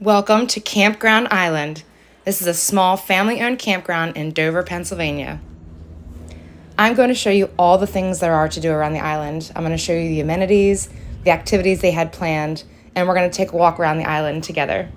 Welcome to Campground Island. This is a small family-owned campground in Dover, Pennsylvania. I'm going to show you all the things there are to do around the island. I'm going to show you the amenities, the activities they had planned, and we're going to take a walk around the island together.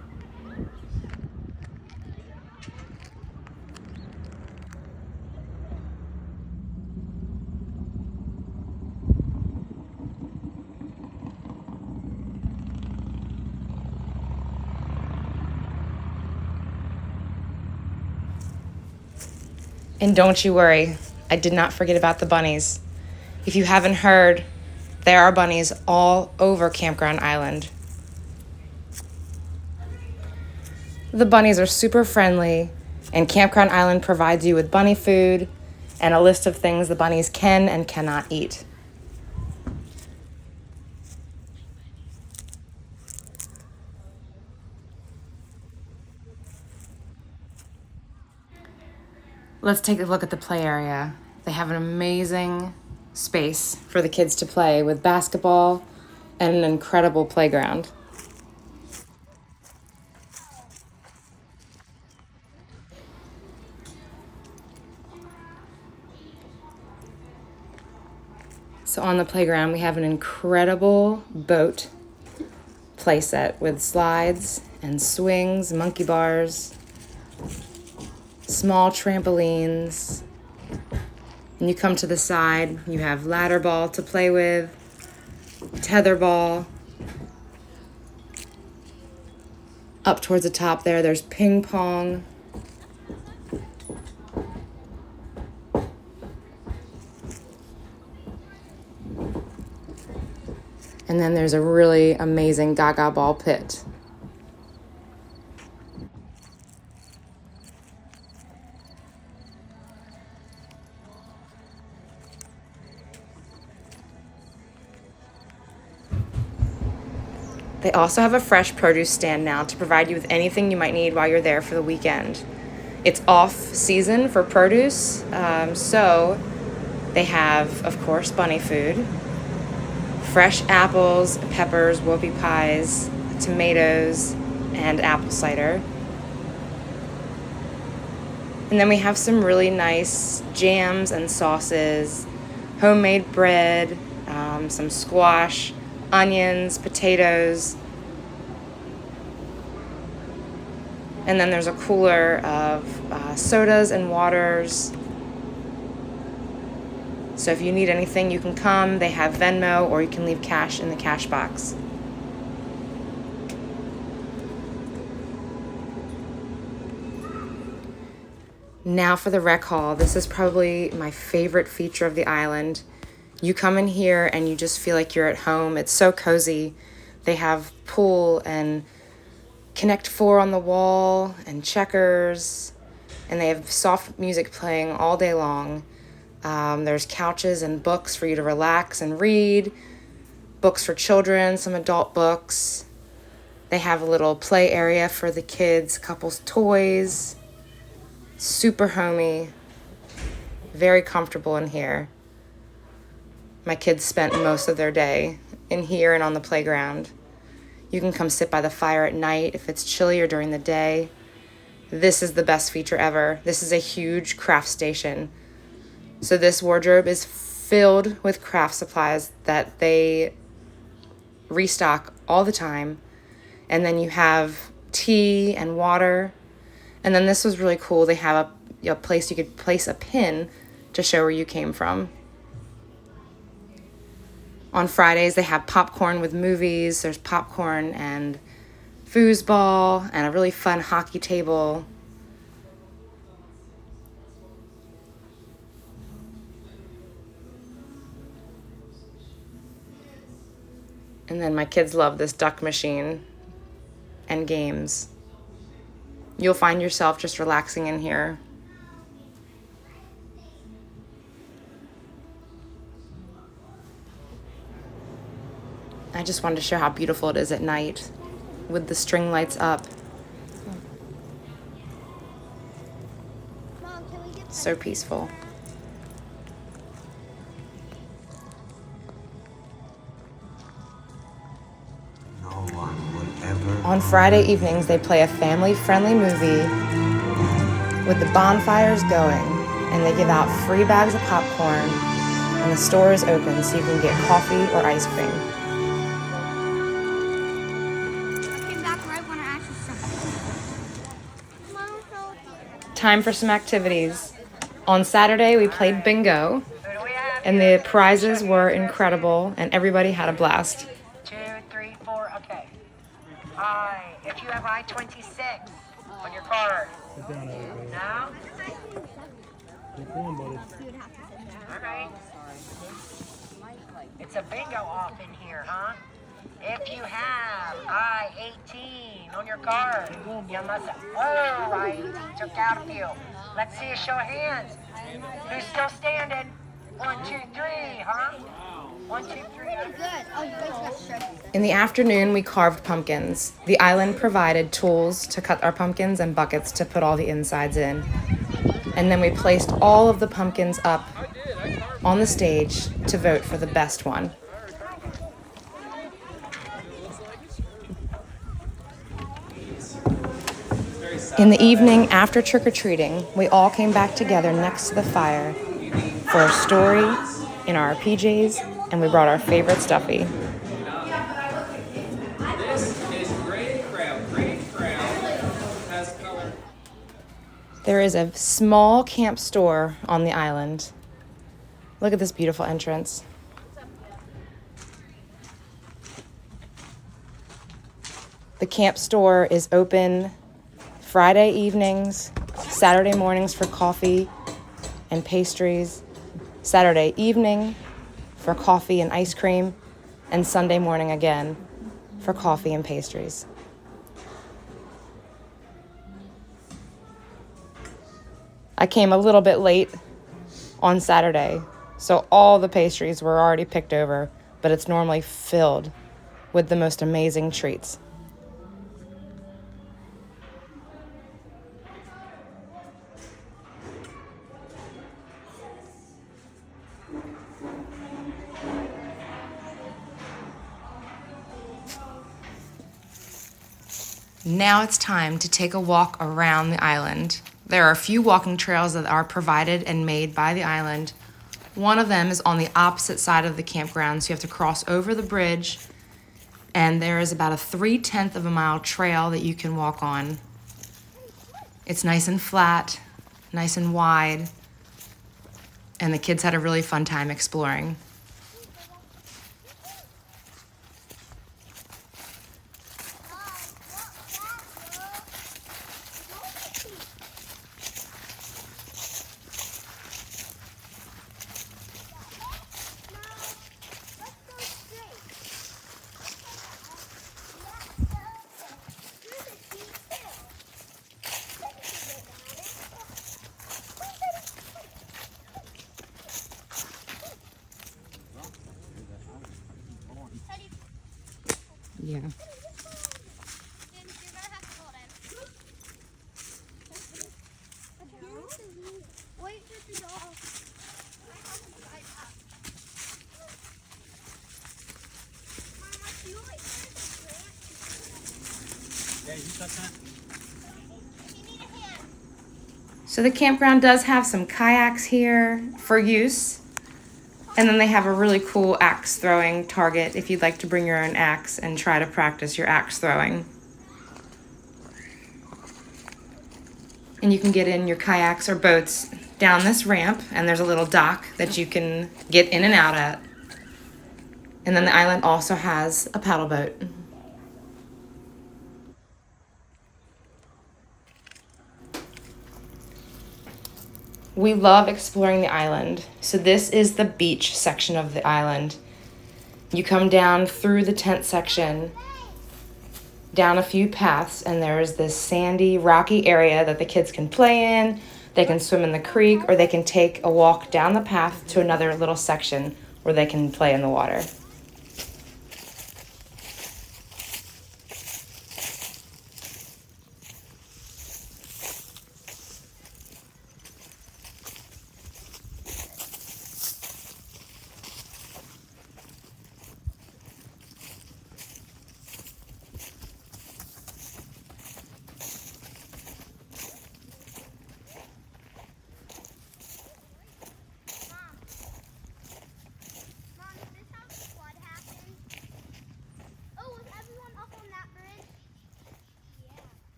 And don't you worry, I did not forget about the bunnies. If you haven't heard, there are bunnies all over Campground Island. The bunnies are super friendly, and Campground Island provides you with bunny food and a list of things the bunnies can and cannot eat. Let's take a look at the play area. They have an amazing space for the kids to play with basketball and an incredible playground. So on the playground, we have an incredible boat playset with slides and swings, monkey bars, small trampolines. And you come to the side, you have ladder ball to play with, tether ball. Up towards the top there's ping pong. And then there's a really amazing gaga ball pit. They also have a fresh produce stand now to provide you with anything you might need while you're there for the weekend. It's off season for produce, so they have, of course, bunny food, fresh apples, peppers, whoopie pies, tomatoes, and apple cider. And then we have some really nice jams and sauces, homemade bread, some squash, onions, potatoes. And then there's a cooler of sodas and waters. So if you need anything, you can come. They have Venmo, or you can leave cash in the cash box. Now for the rec hall. This is probably my favorite feature of the island. You come in here and you just feel like you're at home. It's so cozy. They have pool and Connect Four on the wall and checkers, and they have soft music playing all day long. There's couches and books for you to relax and read, books for children, some adult books. They have a little play area for the kids, couples toys. Super homey, very comfortable in here. My kids spent most of their day in here and on the playground. You can come sit by the fire at night if it's chilly or during the day. This is the best feature ever. This is a huge craft station. So this wardrobe is filled with craft supplies that they restock all the time. And then you have tea and water. And then this was really cool. They have a place you could place a pin to show where you came from. On Fridays, they have popcorn with movies. There's popcorn and foosball and a really fun hockey table. And then my kids love this duck machine and games. You'll find yourself just relaxing in here. I just wanted to show how beautiful it is at night with the string lights up. Mom, can we get So peaceful. No one will ever On Friday evenings, they play a family-friendly movie with the bonfires going, and they give out free bags of popcorn, and the store is open so you can get coffee or ice cream. Time for some activities. On Saturday, we played bingo, and the prizes were incredible, and everybody had a blast. 2, 3, 4, okay. If you have I-26 on your card. No? All right. It's a bingo off in here, huh? If you have I-18 on your card, you must have, oh, right, took out a few. Let's see a show of hands. Who's still standing? 1, 2, 3, huh? 1, 2, 3. Good. Oh, you guys got stripes. In the afternoon, we carved pumpkins. The island provided tools to cut our pumpkins and buckets to put all the insides in. And then we placed all of the pumpkins up on the stage to vote for the best one. In the evening, after trick-or-treating, we all came back together next to the fire for a story in our PJs, and we brought our favorite stuffy. There is a small camp store on the island. Look at this beautiful entrance. The camp store is open Friday evenings, Saturday mornings for coffee and pastries, Saturday evening for coffee and ice cream, and Sunday morning again for coffee and pastries. I came a little bit late on Saturday, so all the pastries were already picked over, but it's normally filled with the most amazing treats. Now it's time to take a walk around the island. There are a few walking trails that are provided and made by the island. One of them is on the opposite side of the campground, so you have to cross over the bridge, and there is about a 3/10 of a mile trail that you can walk on. It's nice and flat, nice and wide, and the kids had a really fun time exploring. Yeah. So the campground does have some kayaks here for use. And then they have a really cool axe throwing target if you'd like to bring your own axe and try to practice your axe throwing. And you can get in your kayaks or boats down this ramp, and there's a little dock that you can get in and out at. And then the island also has a paddle boat. We love exploring the island. So this is the beach section of the island. You come down through the tent section, down a few paths, and there's this sandy, rocky area that the kids can play in. They can swim in the creek, or they can take a walk down the path to another little section where they can play in the water.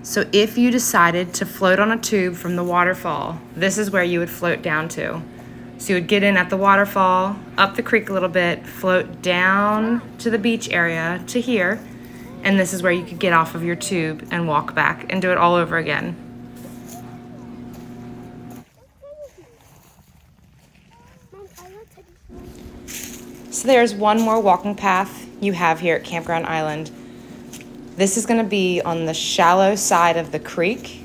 So if you decided to float on a tube from the waterfall, this is where you would float down to. So you would get in at the waterfall, up the creek a little bit, float down to the beach area to here, and this is where you could get off of your tube and walk back and do it all over again. So there's one more walking path you have here at Campground Island. This is going to be on the shallow side of the creek,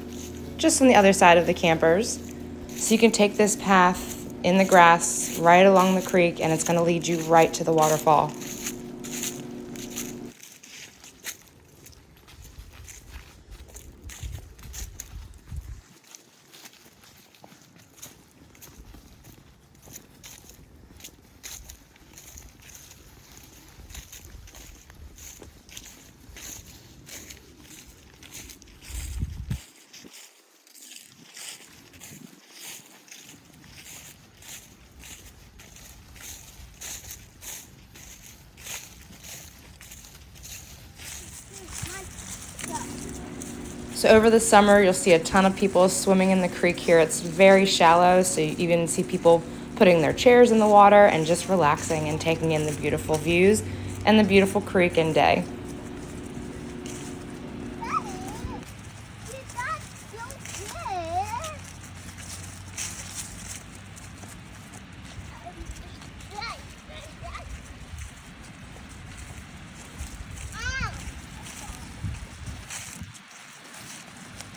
just on the other side of the campers. So you can take this path in the grass right along the creek, and it's going to lead you right to the waterfall. So over the summer, you'll see a ton of people swimming in the creek here. It's very shallow, so you even see people putting their chairs in the water and just relaxing and taking in the beautiful views and the beautiful creek and day.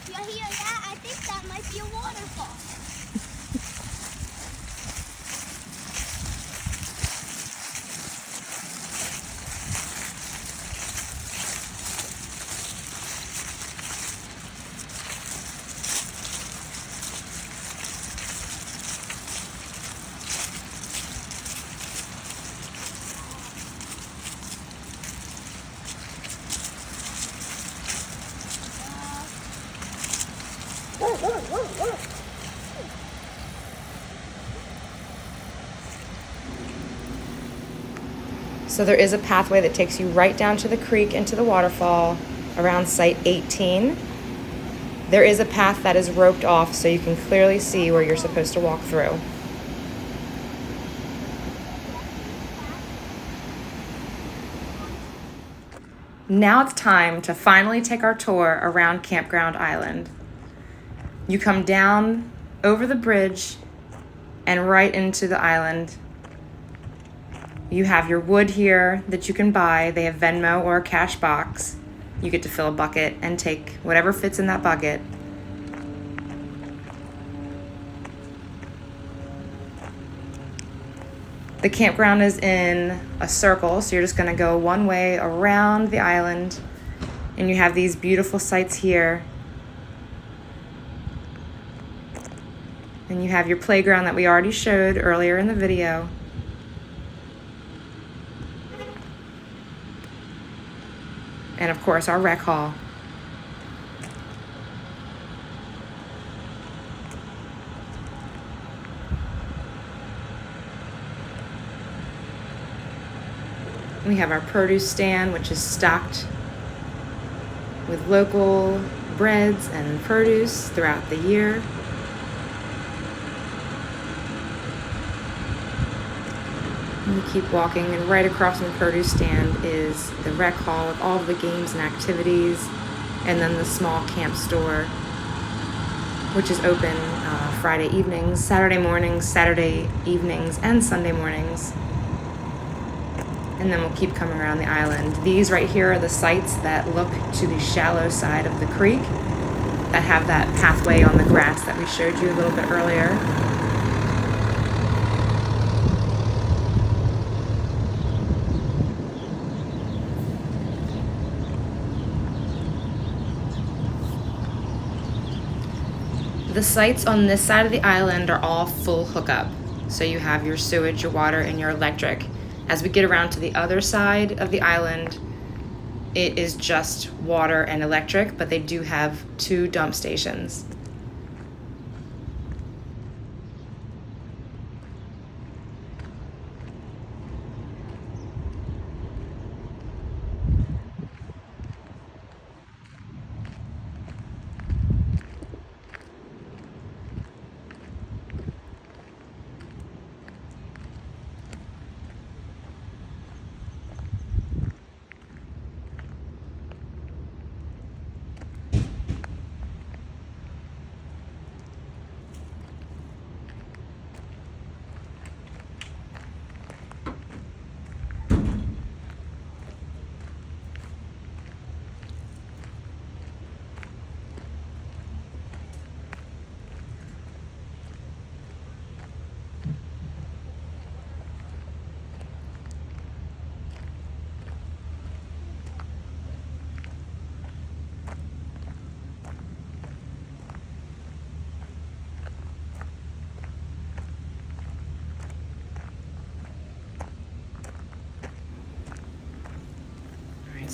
You hear that? I think that might be a waterfall. So there is a pathway that takes you right down to the creek and to the waterfall around site 18. There is a path that is roped off so you can clearly see where you're supposed to walk through. Now it's time to finally take our tour around Campground Island. You come down over the bridge and right into the island. You have your wood here that you can buy. They have Venmo or a cash box. You get to fill a bucket and take whatever fits in that bucket. The campground is in a circle, so you're just going to go one way around the island, and you have these beautiful sights here. And you have your playground that we already showed earlier in the video. And of course, our rec hall. We have our produce stand, which is stocked with local breads and produce throughout the year. And we keep walking, and right across from the produce stand is the rec hall with all of the games and activities, and then the small camp store, which is open Friday evenings, Saturday mornings, Saturday evenings, and Sunday mornings. And then we'll keep coming around the island. These right here are the sites that look to the shallow side of the creek that have that pathway on the grass that we showed you a little bit earlier. The sites on this side of the island are all full hookup. So you have your sewage, your water, and your electric. As we get around to the other side of the island, it is just water and electric, but they do have 2 dump stations.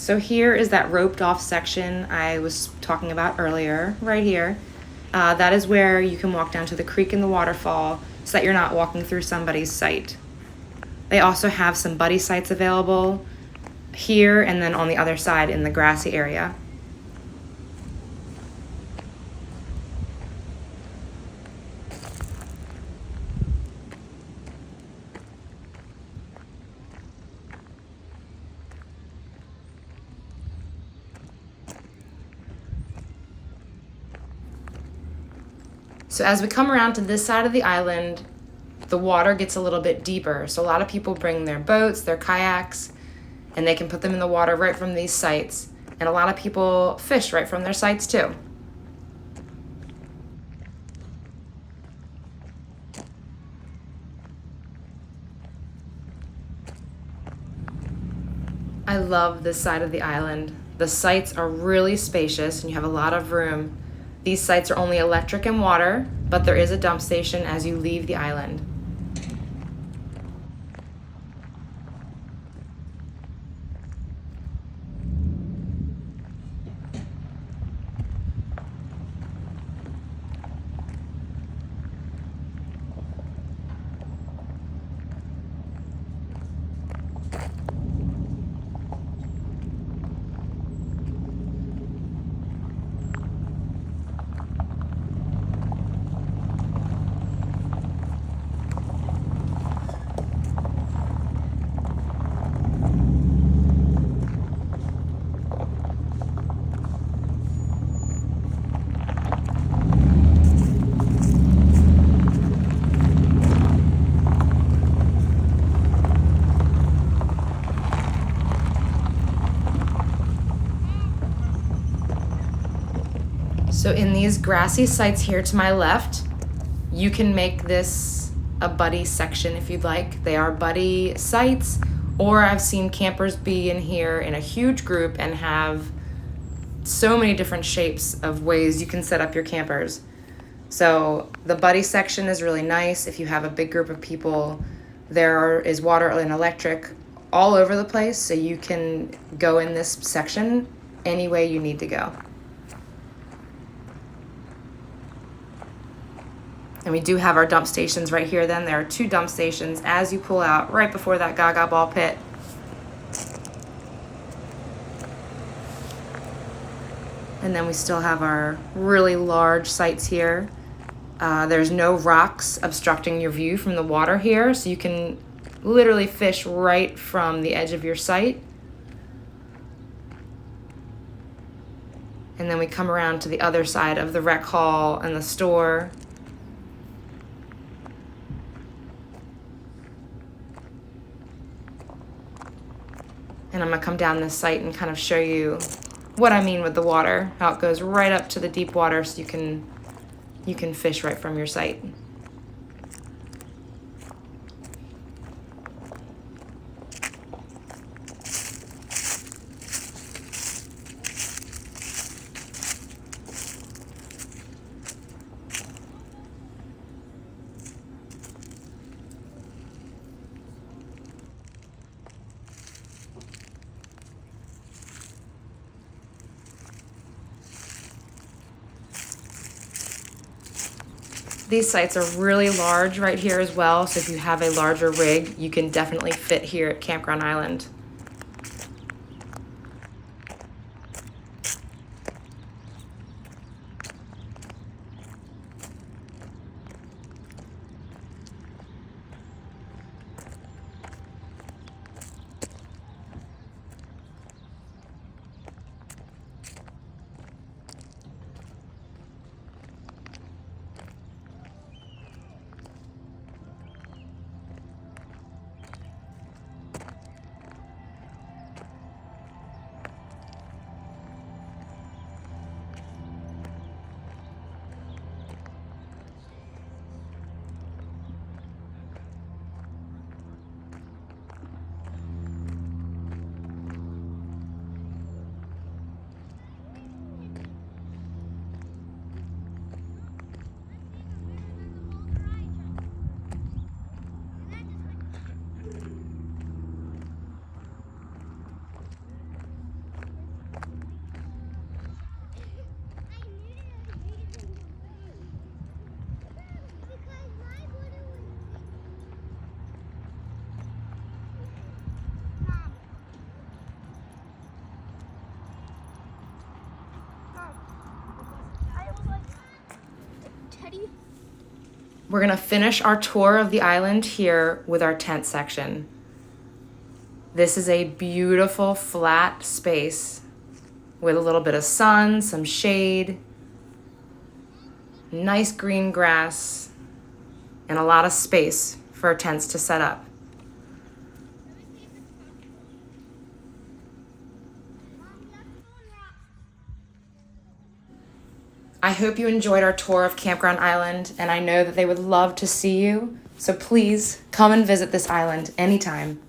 So here is that roped off section I was talking about earlier, right here. That is where you can walk down to the creek and the waterfall so that you're not walking through somebody's site. They also have some buddy sites available here and then on the other side in the grassy area. So as we come around to this side of the island, the water gets a little bit deeper. So a lot of people bring their boats, their kayaks, and they can put them in the water right from these sites. And a lot of people fish right from their sites too. I love this side of the island. The sites are really spacious and you have a lot of room. These sites are only electric and water, but there is a dump station as you leave the island. So in these grassy sites here to my left, you can make this a buddy section if you'd like. They are buddy sites, or I've seen campers be in here in a huge group and have so many different shapes of ways you can set up your campers. So the buddy section is really nice if you have a big group of people. There is water and electric all over the place, so you can go in this section any way you need to go. And we do have our dump stations right here then. There are 2 dump stations as you pull out right before that Gaga Ball pit. And then we still have our really large sites here. There's no rocks obstructing your view from the water here, so you can literally fish right from the edge of your site. And then we come around to the other side of the rec hall and the store. And I'm gonna come down this site and kind of show you what I mean with the water, how it goes right up to the deep water so you can fish right from your site. These sites are really large right here as well, so if you have a larger rig, you can definitely fit here at Campground Island. Ready? We're gonna finish our tour of the island here with our tent section. This is a beautiful flat space with a little bit of sun, some shade, nice green grass, and a lot of space for our tents to set up. I hope you enjoyed our tour of Campground Island, and I know that they would love to see you. So please come and visit this island anytime.